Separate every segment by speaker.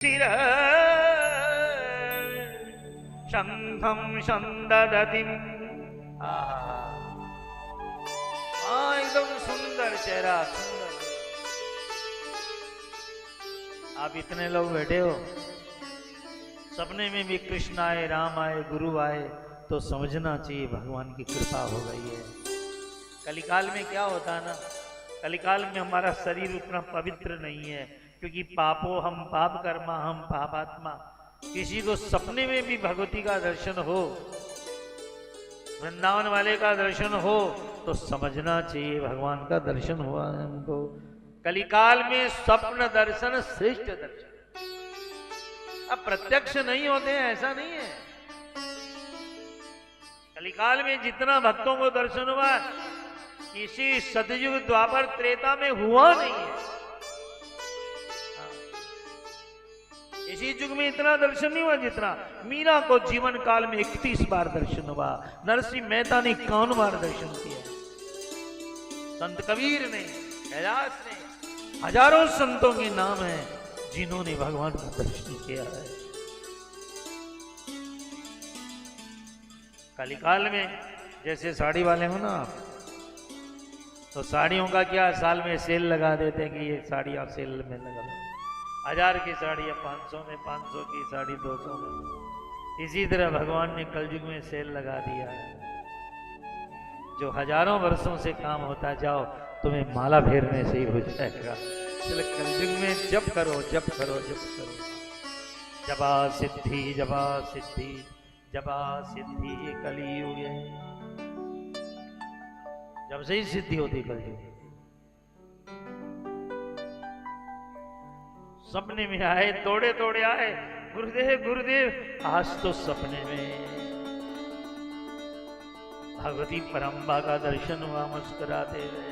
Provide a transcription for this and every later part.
Speaker 1: शिर शंखम संददतिम। एकदम सुंदर चेहरा, सुंदर। आप इतने लोग बैठे हो, सपने में भी कृष्ण आए, राम आए, गुरु आए, तो समझना चाहिए भगवान की कृपा हो गई है। कलिकाल में क्या होता है ना, कलिकाल में हमारा शरीर उतना पवित्र नहीं है, क्योंकि पापो हम पाप कर्मा हम पापात्मा। किसी को सपने में भी भगवती का दर्शन हो, वृंदावन वाले का दर्शन हो, तो समझना चाहिए भगवान का दर्शन हुआ है हमको। कलिकाल में स्वप्न दर्शन श्रेष्ठ दर्शन। अब प्रत्यक्ष नहीं होते हैं ऐसा नहीं है। कलिकाल में जितना भक्तों को दर्शन हुआ, किसी सतयुग द्वापर त्रेता में हुआ नहीं है। इसी युग में इतना दर्शन नहीं हुआ जितना मीरा को जीवन काल में 31 बार दर्शन हुआ। नरसिंह मेहता ने 51 बार दर्शन किया। संत कबीर ने, कैलाश ने, हजारों संतों के नाम है जिन्होंने भगवान का दर्शन किया है। कलिकाल में जैसे साड़ी वाले हो ना, तो साड़ियों का क्या, साल में सेल लगा देते हैं कि ये साड़ी आप सेल में लगा दो। 1000 की साड़ी या 500 में, 500 की साड़ी 200 में। इसी तरह भगवान ने कलयुग में सेल लगा दिया है। जो हजारों वर्षों से काम होता, जाओ तुम्हें माला फेरने से ही हो जाएगा। इसलिए कलयुग में जप करो, जप करो, जप करो। जपा सिद्धि, जपा सिद्धि, जपा सिद्धि, ये कलियुग है। जब से ही सिद्धि होती कलयुग। सपने में आए, तोड़े तोड़े आए, गुरुदेव गुरुदेव, आज तो सपने में भगवती परम्बा का दर्शन हुआ। मुस्कुराते हुए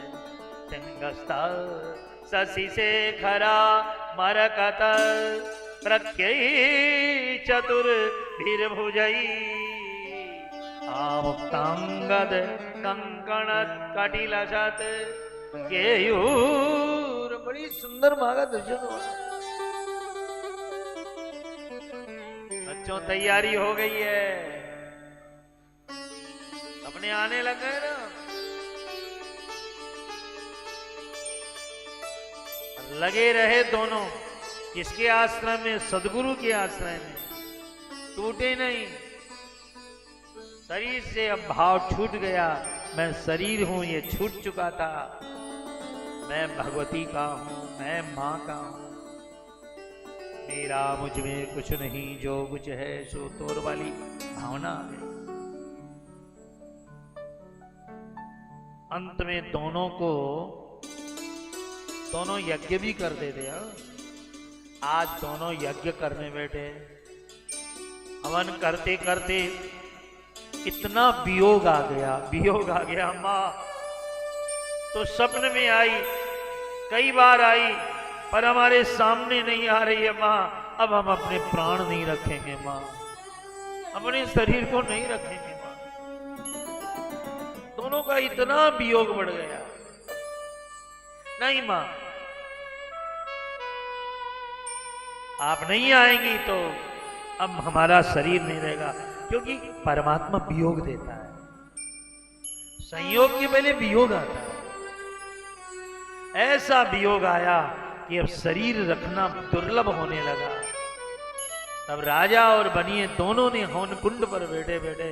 Speaker 1: सिंहस्ता शशि से खरा मरकत प्रत्यय चतुर भीर भुजई आमुक्तांगद कंकण कटिलसत केयूर। बड़ी सुंदर माँ का दर्शन हुआ। बच्चों तैयारी हो गई है, अपने आने लग गए ना। लगे रहे दोनों, किसके आश्रम में, सदगुरु के आश्रम में। टूटे नहीं। शरीर से अब भाव छूट गया, मैं शरीर हूं ये छूट चुका था। मैं भगवती का हूं, मैं मां का हूं। मेरा मुझ में कुछ नहीं, जो कुछ है सो तोर वाली भावना आ गई। अंत में दोनों यज्ञ भी कर देते हैं। आज दोनों यज्ञ करने बैठे। हवन करते करते इतना वियोग आ गया। माँ तो सपने में आई, कई बार आई, पर हमारे सामने नहीं आ रही है माँ। अब हम अपने प्राण नहीं रखेंगे माँ, अपने शरीर को नहीं रखेंगे माँ। दोनों का इतना वियोग बढ़ गया। नहीं माँ, आप नहीं आएंगी तो अब हमारा शरीर नहीं रहेगा, क्योंकि परमात्मा वियोग देता है। संयोग के पहले वियोग आता है। ऐसा वियोग आया कि अब शरीर रखना दुर्लभ होने लगा। तब राजा और बनिए दोनों ने हवन कुंड पर बैठे बैठे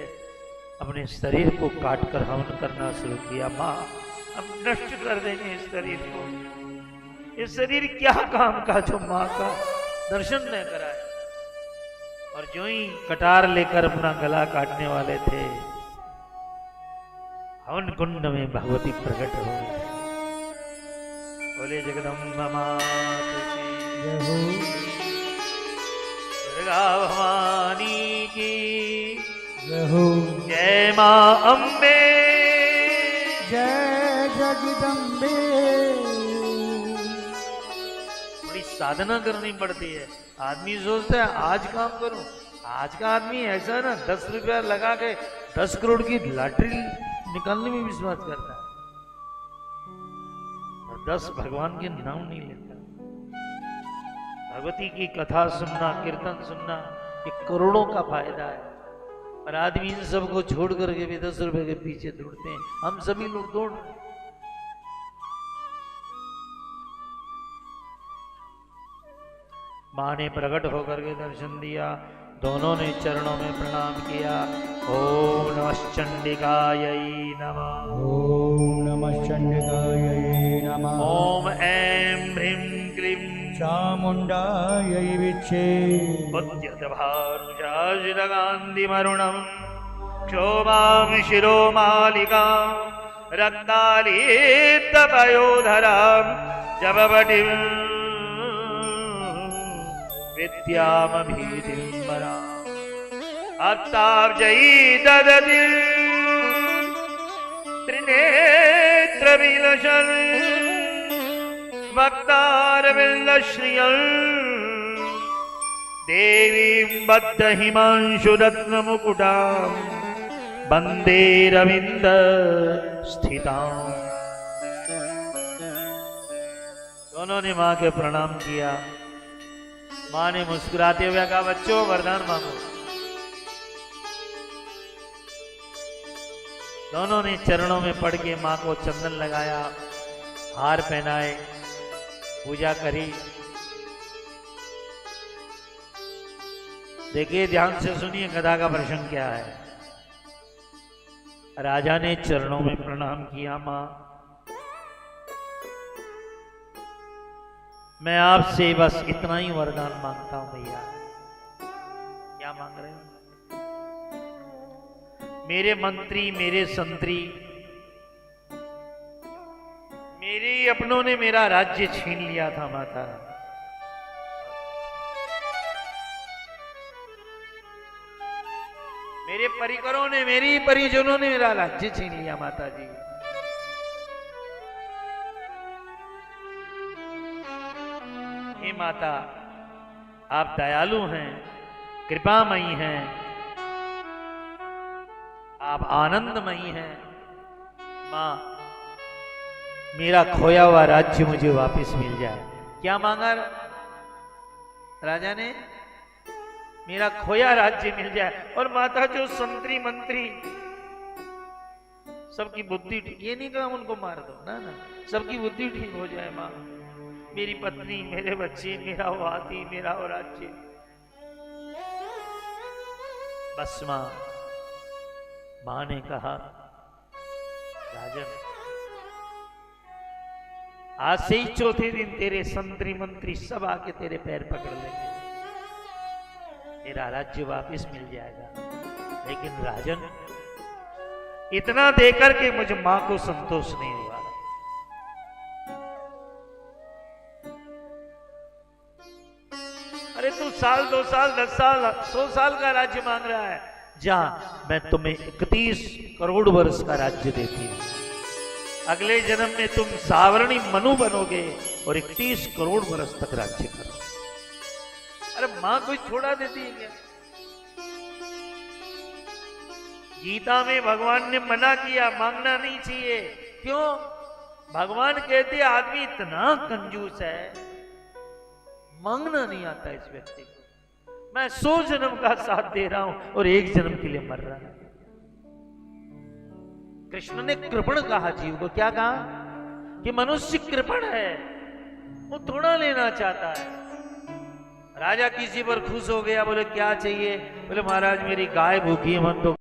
Speaker 1: अपने शरीर को काटकर हवन करना शुरू किया। माँ अब नष्ट कर देंगे इस शरीर को। ये शरीर क्या काम का जो माँ का दर्शन न कराए। और जो ही कटार लेकर अपना गला काटने वाले थे, हवन कुंड में भगवती प्रकट हो गई। बोले जगदम्बा मात की जय हो, दुर्गा भवानी की जय हो, जय मां अम्बे,
Speaker 2: जय जगदम्बे।
Speaker 1: बड़ी साधना करनी पड़ती है। आदमी सोचता है आज काम करूं। आज का आदमी ऐसा ना 10 रुपया लगा के 10 करोड़ की लॉटरी निकालने में विश्वास करता है, और 10 भगवान के नाम नहीं लेता। भगवती की कथा सुनना, कीर्तन सुनना, ये करोड़ों का फायदा है। पर आदमी इन सबको छोड़ करके भी 10 रुपए के पीछे दौड़ते हैं। हम सभी लोग दौड़ रहे हैं। मां ने प्रकट होकर के दर्शन दिया, दोनों ने चरणों में प्रणाम किया। ओम नमः चंडिकायै नमः।
Speaker 2: ओम नमः चंडिकायै नमः।
Speaker 1: ओम ऐं ह्रीं क्लीं
Speaker 2: चामुंडायै विच्चे।
Speaker 1: उद्यतभानुजाशिरकान्तिमरुणं क्षोभां शिरोमालिकां रक्तालीतपयोधरां जपवटीं विद्यामभीतिम्बराम् हस्ताब्जयी ददति त्रिनेत्रविलसन् वक्तारविलश्रियम् देवीं बद्धहिमांशुरत्नमुकुटां वन्दे रविन्दस्थिताम्। दोनों ने मां के प्रणाम किया। मां ने मुस्कुराते हुए कहा, बच्चों वरदान मांगो। दोनों ने चरणों में पड़ के मां को चंदन लगाया, हार पहनाए, पूजा करी। देखिए, ध्यान से सुनिए कथा का प्रसंग क्या है। राजा ने चरणों में प्रणाम किया, मां मैं आपसे बस इतना ही वरदान मांगता हूं भैया। क्या मांग रहे हो? मेरे मंत्री, मेरे संतरी, मेरे अपनों ने मेरा राज्य छीन लिया था माता। मेरे परिकरों ने, मेरी परिजनों ने मेरा राज्य छीन लिया माता जी। हे माता, आप दयालु हैं, कृपामयी हैं, आप आनंदमयी हैं। मां, मेरा खोया हुआ राज्य मुझे वापस मिल जाए। क्या मांगा राजा ने? मेरा खोया राज्य मिल जाए। और माता जो संतरी मंत्री सबकी बुद्धि ठीक, ये नहीं कहा उनको मार दो ना, सबकी बुद्धि ठीक हो जाए। मां, मेरी पत्नी, मेरे बच्चे, मेरा वो हाथी, मेरा वो राज्य, बस मां ने कहा, राजन आज से ही चौथे दिन तेरे संतरी मंत्री सब आके तेरे पैर पकड़ लेंगे, तेरा राज्य वापस मिल जाएगा। लेकिन राजन, इतना देकर के मुझे मां को संतोष नहीं हुआ। अरे तू साल, 2 साल, 10 साल, 100 साल का राज्य मांग रहा है। जा, मैं तुम्हें 31 करोड़ वर्ष का राज्य देती हूं। अगले जन्म में तुम सावरणी मनु बनोगे और 31 करोड़ वर्ष तक राज्य करो। अरे मां कोई छोड़ा देती है क्या? गीता में भगवान ने मना किया, मांगना नहीं चाहिए। क्यों? भगवान कहते आदमी इतना कंजूस है, मांगना नहीं आता इस व्यक्ति को। मैं 100 जन्म का साथ दे रहा हूं और 1 जन्म के लिए मर रहा है। कृष्ण ने कृपण कहा जीव को। क्या कहा? कि मनुष्य कृपण है, वो थोड़ा लेना चाहता है। राजा किसी पर खुश हो गया, बोले क्या चाहिए? बोले महाराज मेरी गाय भूखी है, मन तो